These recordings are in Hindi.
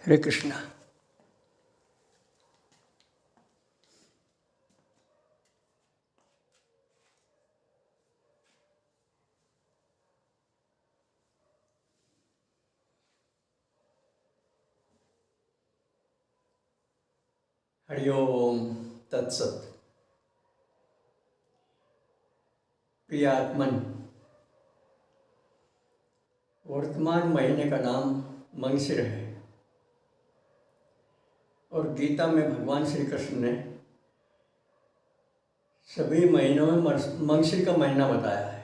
हरे कृष्णा। हरि ओम तत्सत। प्रिय आत्मन, वर्तमान महीने का नाम मंगशिर है और गीता में भगवान श्री कृष्ण ने सभी महीनों में मंगशिर का महीना बताया है।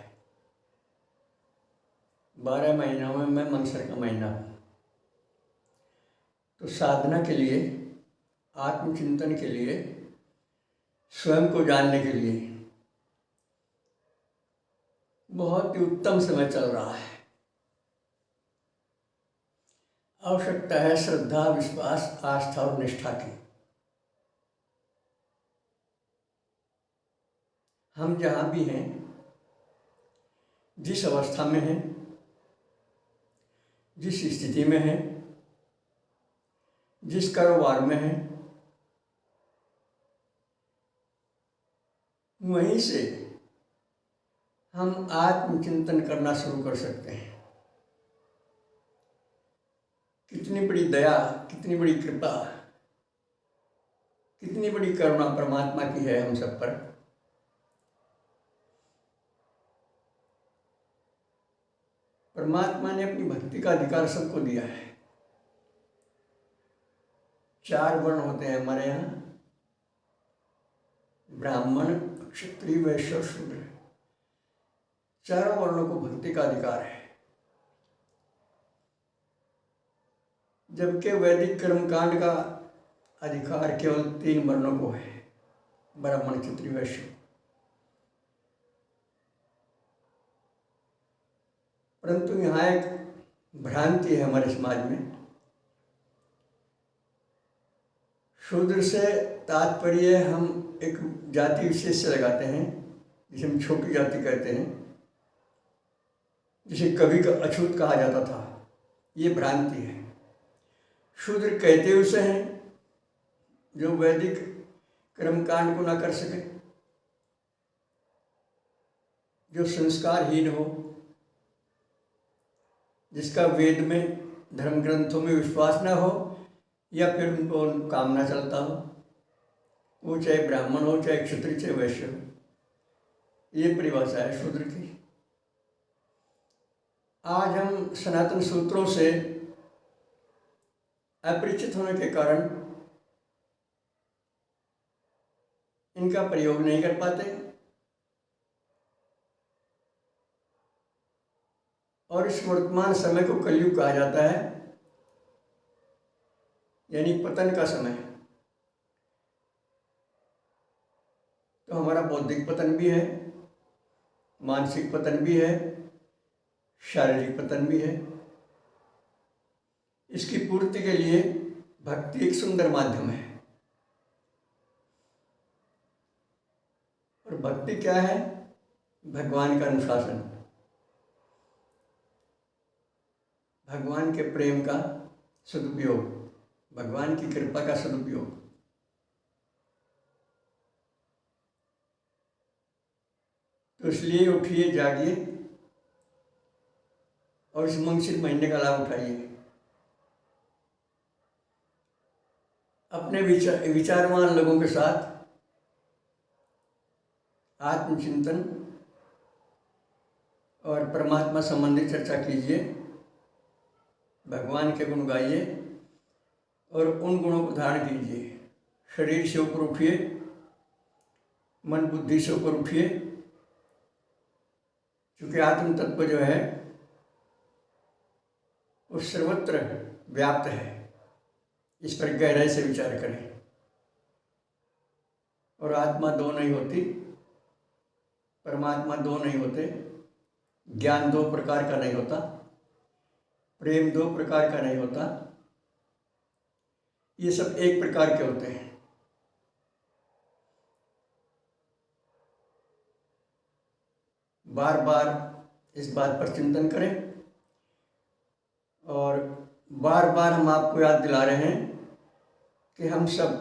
12 महीनों में मैं मंगशिर का महीना हूँ। तो साधना के लिए, आत्मचिंतन के लिए, स्वयं को जानने के लिए बहुत ही उत्तम समय चल रहा है। आवश्यकता है श्रद्धा, विश्वास, आस्था और निष्ठा की। हम जहाँ भी हैं, जिस अवस्था में हैं, जिस स्थिति में हैं, जिस कारोबार में हैं, वहीं से हम आत्मचिंतन करना शुरू कर सकते हैं। कितनी बड़ी दया, कितनी बड़ी कृपा, कितनी बड़ी करुणा परमात्मा की है हम सब पर। परमात्मा ने अपनी भक्ति का अधिकार सबको दिया है। 4 वर्ण होते हैं हमारे यहाँ, ब्राह्मण, क्षत्रिय, वैश्य और शूद्र। चारों वर्णों को भक्ति का अधिकार है, जबकि वैदिक कर्मकांड का अधिकार केवल 3 वर्णों को है, ब्राह्मण, क्षत्रिय, वैश्य। परंतु यहाँ एक भ्रांति है हमारे समाज में। शूद्र से तात्पर्य हम एक जाति विशेष से लगाते हैं, जिसे हम छोटी जाति कहते हैं, जिसे कभी का अछूत कहा जाता था। ये भ्रांति है। शूद्र कहते उसे हैं जो वैदिक कर्मकांड को ना कर सके, जो संस्कारहीन हो, जिसका वेद में, धर्म ग्रंथों में विश्वास ना हो, या फिर उनको काम ना चलता हो। वो चाहे ब्राह्मण हो, चाहे क्षत्रिय, चाहे वैश्य हो। ये परिभाषा है शूद्र की। आज हम सनातन सूत्रों से अपरिचित होने के कारण इनका प्रयोग नहीं कर पाते और इस वर्तमान समय को कलयुग कहा जाता है, यानी पतन का समय। तो हमारा बौद्धिक पतन भी है, मानसिक पतन भी है, शारीरिक पतन भी है। इसकी पूर्ति के लिए भक्ति एक सुंदर माध्यम है। और भक्ति क्या है? भगवान का अनुशासन, भगवान के प्रेम का सदुपयोग, भगवान की कृपा का सदुपयोग। तो इसलिए उठिए, जागिए और इस मंगशिर महीने का लाभ उठाइए। अपने विचारवान लोगों के साथ आत्मचिंतन और परमात्मा संबंधी चर्चा कीजिए, भगवान के गुण गाइए और उन गुणों को धारण कीजिए। शरीर से ऊपर उठिए, मन बुद्धि से ऊपर उठिए, क्योंकि आत्म तत्व जो है वो सर्वत्र व्याप्त है। इस पर गहराई से विचार करें। और आत्मा 2 नहीं होती, परमात्मा 2 नहीं होते, ज्ञान 2 प्रकार का नहीं होता, प्रेम 2 प्रकार का नहीं होता, ये सब एक प्रकार के होते हैं। बार बार इस बात पर चिंतन करें और बार बार हम आपको याद दिला रहे हैं कि हम सब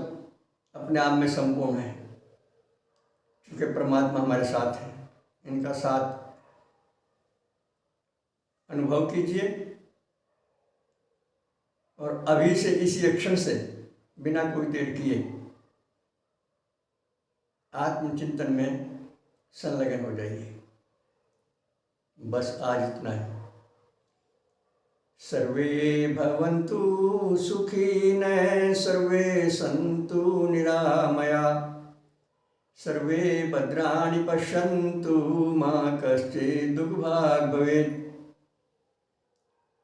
अपने आप में संपूर्ण हैं, क्योंकि परमात्मा हमारे साथ है। इनका साथ अनुभव कीजिए और अभी से इसी एक्शन से बिना कोई देर किए आत्मचिंतन में संलग्न हो जाइए। बस आज इतना है। सर्वे भवन्तु सुखिनः, सर्वे सन्तु निरामया, सर्वे भद्राणि पश्यन्तु मा कश्चित् दुःखभाग् भवेत्।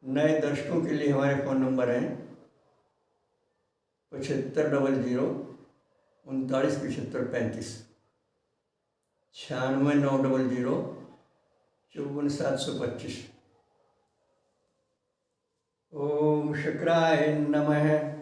नए दर्शकों के लिए हमारे फ़ोन नंबर हैं 7500 39 75 35, 96 900 54 725। ओम शुक्राय नमः।